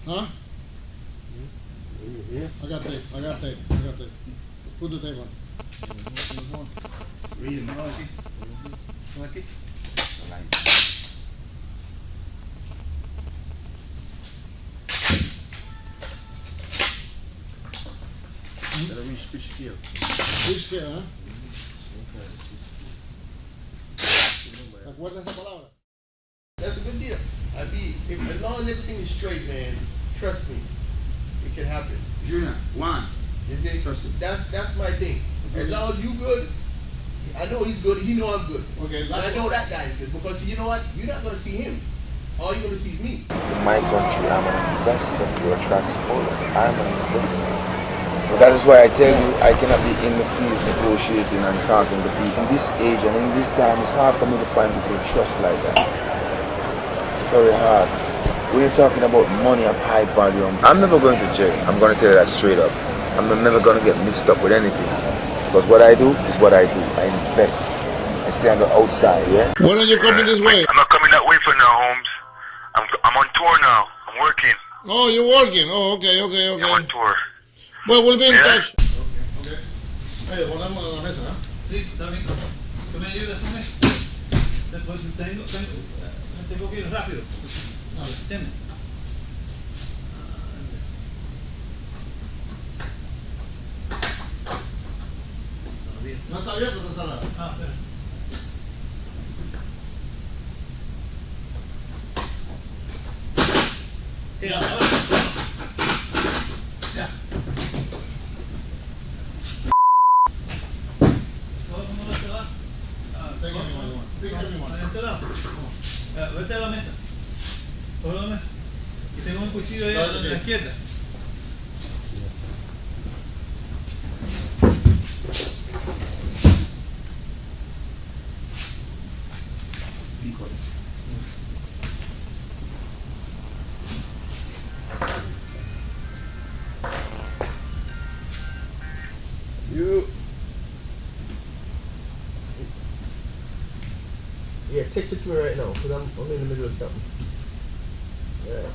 Huh? I got tape. Put the tape on. Read it, no, aquí. Aquí. That'll reach fish scale. Fish scale, huh? ¿Te acuerdas esa palabra? That's a good deal. As long as everything is straight, man, trust me, it can happen. Junior, one. That's my thing. As long as you good, I know he's good, he know I'm good. Okay, and I know that guy's good because you know what? You're not gonna see him. All you're gonna see is me. In my country, I'm an investor. You're a transporter. I'm an investor. But that is why I tell you, I cannot be in the field negotiating and talking to people. In this age and in this time, it's hard for me to find people who trust like that. It's very hard. We're talking about money of high volume. I'm never going to jail. I'm going to tell you that straight up. I'm never going to get mixed up with anything. Because what I do is what I do. I invest. I stay on the outside, yeah? When are you coming this way? I'm not coming that way for now, Holmes. I'm on tour now. I'm working. Oh, you're working. Oh, okay. I'm on tour. Well, we'll be in touch. Okay. Hey, ponemos en la mesa, ¿eh? Sí, está bien. ¿Tú me ayudas con esto? Después tengo que ir rápido. ¿Entiendes? No está abierto esta sala. Ah, espera. ¿Qué? Ya. Vete a la mesa. Sobre la mesa. Y tengo un cuchillo ahí a la izquierda. Yeah, text it to me right now because I'm in the middle of something. Yeah.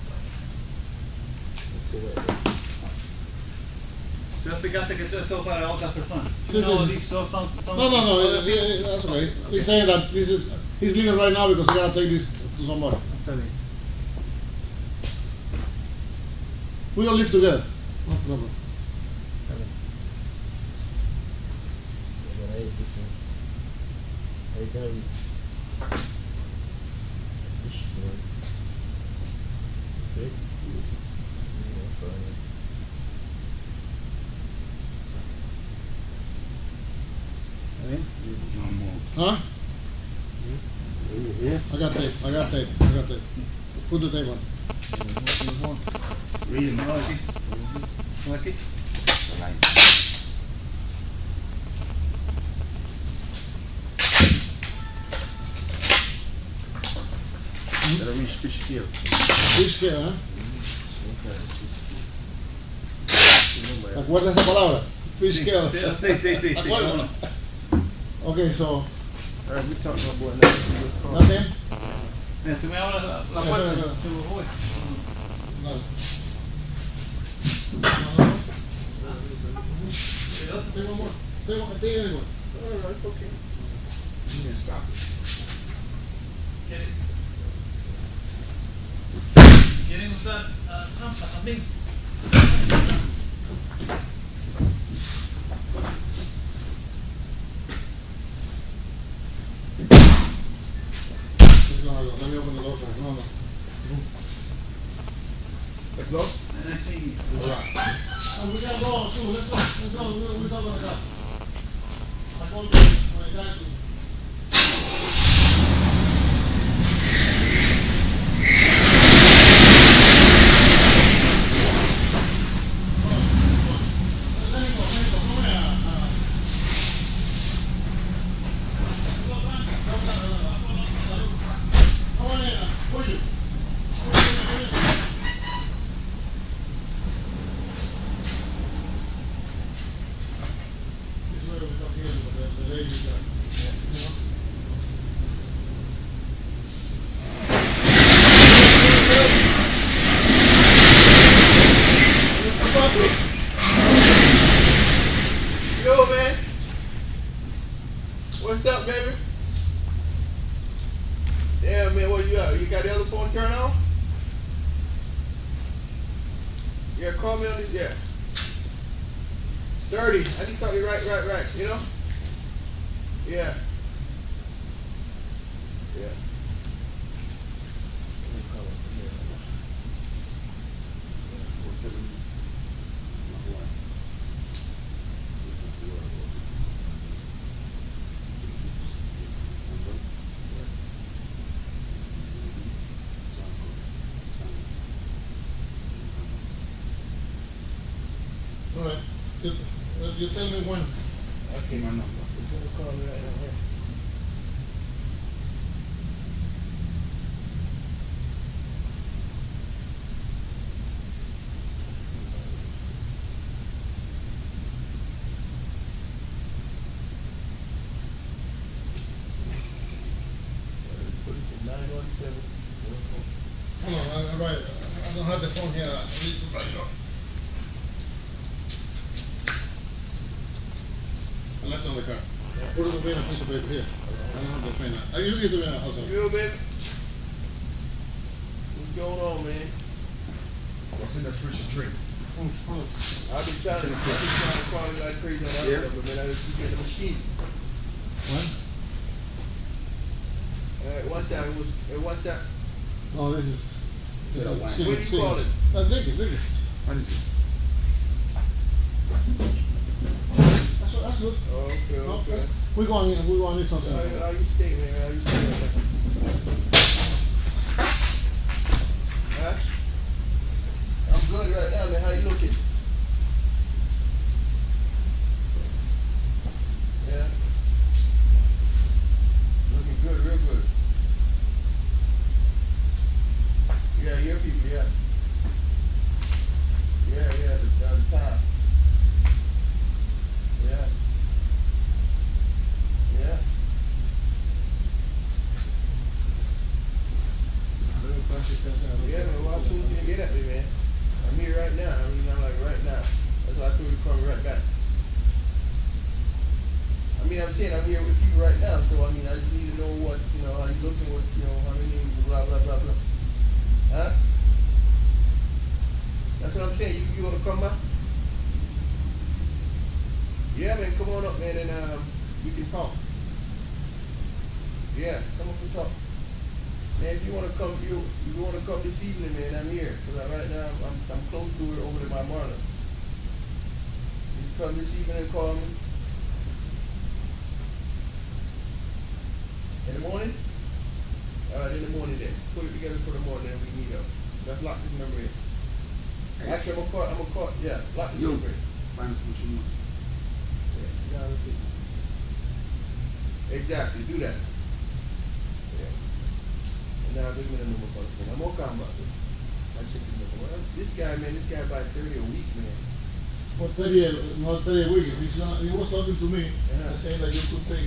Let's see right now. Tú explicaste que eso es todo para otras personas. Sí, No, sí. these son That's okay. He's saying that he's leaving right now because he gotta take this to somebody. Está bien. We all live together. No problem. Huh? I got tape. Put the tape on. Read it, no, aquí. Aquí. That'll reach fish scale. Fish scale, huh? ¿Te acuerdas esa palabra? Fish scale. Sí. Acuérdate. Okay, so. Alright, we're talking about that. Nothing? Mira, tú me abres la puerta. Espera. Te voy. No. Tengo more. Take any more. No, it's okay. You can stop it. ¿Quieren usar trampa también? No, let me open the door for you. No. Let's go. Alright. We gotta go too. Let's go. We're talking about that. I called my dad to. Yeah, call me on this. Yeah. 30. I need to tell you right. You know? Yeah. Yeah. All right. You tell me when. Okay, my number. He's gonna call me right now. Yeah. Put it to 917. Hold on, I don't have the phone here. I need to write it up. I left it on the car. Put it away in a piece of paper here. I don't have the pen. You can do it also. You baby? What's going on, man? What's in the fridge to drink? I've been trying to call you like crazy on that Yeah. stuff, but man, I just get the machine. When? One time Oh, this is. Yeah, wine. what do you call it? Drink it. What is this? That's good. Okay. We're going to need something. How you stay, man? How you stay? Huh? I'm good right now, man. How you looking? Yeah. Looking good, real good. Yeah, your people, yeah. Yeah, the top. Yeah. Yeah. Yeah, man, why soon can you get at me, man? I'm here right now. I'm like right now. That's why I told you to call me right back. I'm saying I'm here with people right now, so I just need to know what, how you looking, what, how many, blah, blah, blah, blah. Huh? That's what I'm saying. You want to come back? Yeah, man, come on up, man, and we can talk. Yeah, come up and talk. Man, if you want to come, you want to come this evening, man, I'm here. Because right now, I'm close to it over to my mother. You come this evening and call me. In the morning? All right, in the morning then. Put it together for the morning and we meet up. Let's lock this number in. Actually, I'm gonna call, yeah, lock this number in. Find out what you want. Yeah, exactly, do that. Yeah. And now give me the number for the phone. I'm gonna come about this. I check the number. Well, this guy buy 30 a week, man. For 30, not 30 a week. He was talking to me Yeah. and saying that you could take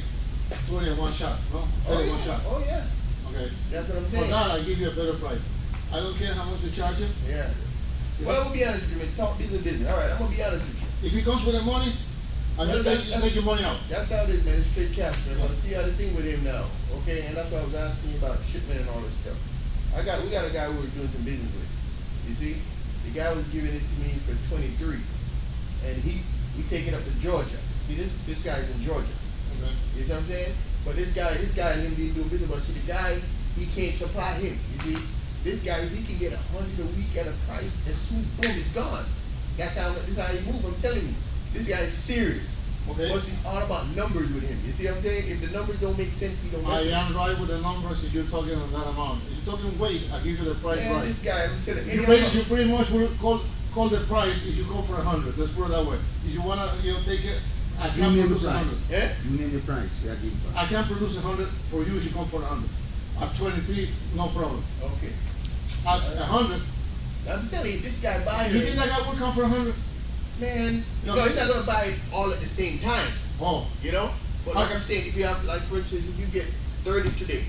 20 in one shot, no? 30 in one shot. Oh yeah. Okay. That's what I'm For saying. that, I give you a better price. I don't care how much you charge him. Yeah. Well, I'm gonna be honest with you, man. Talk business. All right, I'm gonna be honest with you. If he comes with the money, and Well, you take your money out. That's how it is, man. It's straight cash, man. I'm gonna see how the thing with him now, okay? And that's why I was asking you about shipment and all this stuff. We got a guy who we're doing some business with. You see, the guy was giving it to me for 23, and we take it up to Georgia. See, this guy's in Georgia. Okay. You see what I'm saying? But this guy and him be doing business. But see, the guy, he can't supply him. You see, this guy, if he can get 100 a week at a price, and soon, boom, it's gone. This is how he move. I'm telling you, this guy is serious. Okay. Plus, it's all about numbers with him. You see what I'm saying? If the numbers don't make sense, he don't. I am right with the numbers if you're talking on that amount. If you're talking weight, I give you the price Man, right. this guy, I'm telling you. You pretty much will call the price if you go for 100. Let's put it that way. If you wanna take it, I You can name the produce 100. price. Yeah? You name the price. Yeah, give it I can produce 100 for you if you come for 100. At 23, no problem. Okay. At 100, I'm telling you, this guy buying you it. think that guy would come for 100? Man, No. no, he's not gonna buy it all at the same time. Oh, You know? But like I'm saying, if you have, like for instance, if you get 30 today,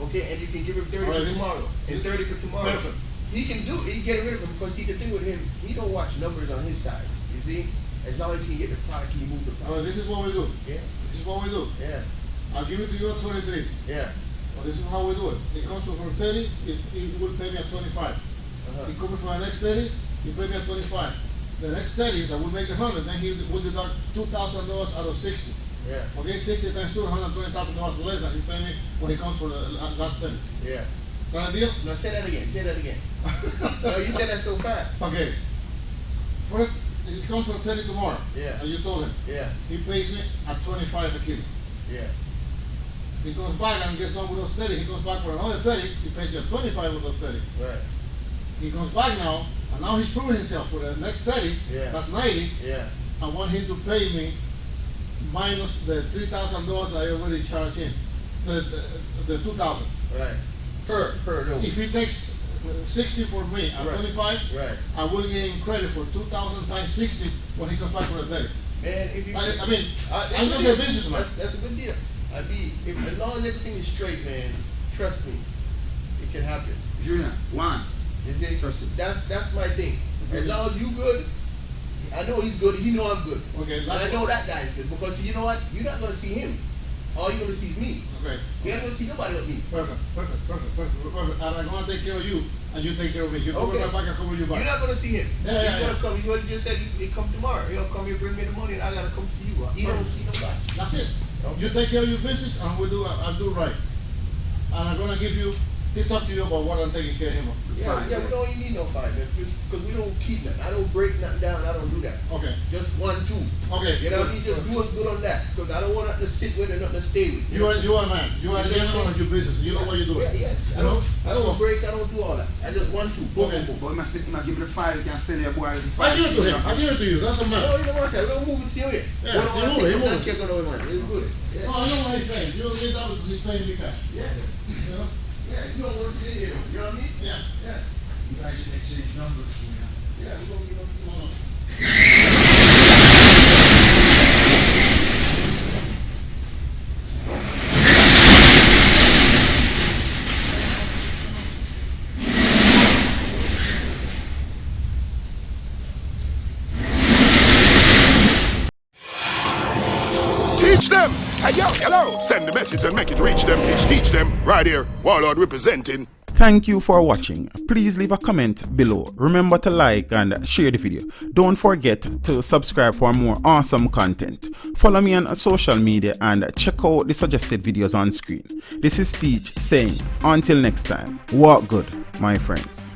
okay, and you can give him 30 All right, for this- tomorrow, and 30 for tomorrow, Perfect. he can do it, he can get rid of him, because see, the thing with him, he don't watch numbers on his side, you see? As long as he can get the product, he move the all right, product. this is what we do. Yeah, This is what we do. yeah, I'll give it to you at 23. yeah. Well, this is how we do it. It comes from 30, it will pay me at 25. Uh-huh. He comes for the next 30, He paid me at 25. The next 30 that will make the 100, then he will deduct $2,000 out of 60. Yeah. Okay, 60 times 2, $120,000 less than he paid me when he comes for the last 30. Yeah. Got a deal? No, say that again. Say that again. No, you said that so fast. Okay. First, he comes for 30 tomorrow. Yeah. And you told him. Yeah. He pays me at 25 a kilo. Yeah. He comes back and gets done with those 30. He comes back for another 30. He pays you at 25 with those 30. Right. He comes back now, and now he's proving himself for the next 30. Yeah. That's 90. Yeah. I want him to pay me minus the $3,000 I already charged him. The 2,000. Right. Per no. If he takes 60 for me at Right. 25, Right. I will give him credit for 2,000 times 60 when he comes back for the 30. Man, if you I mean, that's I'm a just good a deal. businessman. That's a good deal. As long as everything is straight, man, trust me, it can happen. Junior, one. You see? Trust him. That's my thing. As long as you good, I know he's good, he know I'm good. Okay, And I know that guy's good because you know what? You're not gonna see him. All you're gonna see is me. Okay. You're not gonna see nobody but me. Perfect. And I'm gonna take care of you, and you take care of me. You cover Okay. my back, I cover your You're back. not gonna see him. Yeah, He's gonna come. He just said he come tomorrow. He'll come here, bring me the money, and I gotta come see you. He don't see nobody. That's it. Okay. You take care of your business, and I'll do right. And I'm gonna give you, he'll talk to you about what I'm taking care of him of. Yeah, Fine, yeah, we don't even need no fine, man. Just because we don't keep nothing. I don't break nothing down. I don't do that. Okay. Just 1, 2. Okay. You know what I mean? Just do us good on that. Because I don't want nothing to sit with and nothing to stay with. You are a man. You are a gentleman of your business. You know what you're doing. Yeah, yes. You know? I don't break. I don't do all that. I just 1, 2. Boom, Okay. boom, boom. But I give him the 5, you can sell your boy. I give it to him. I give it to you. That's a man. No, it don't work out. We don't move it to you. Yeah, you move it, you move it. It's good. Yeah. No, I know what he's saying. You get out with his saying you can. Yeah. You know? Yeah, you don't want to sit here. You know what I mean? Yeah. Yeah. You guys just exchange numbers, Junior. Yeah, we're going to give up. Hold on. Teach them! Hey, yo, hello! Send the message and make it reach them. It's Teach Them, right here. Warlord representing. Thank you for watching. Please leave a comment below. Remember to like and share the video. Don't forget to subscribe for more awesome content. Follow me on social media and check out the suggested videos on screen. This is Teach saying, until next time, walk good, my friends.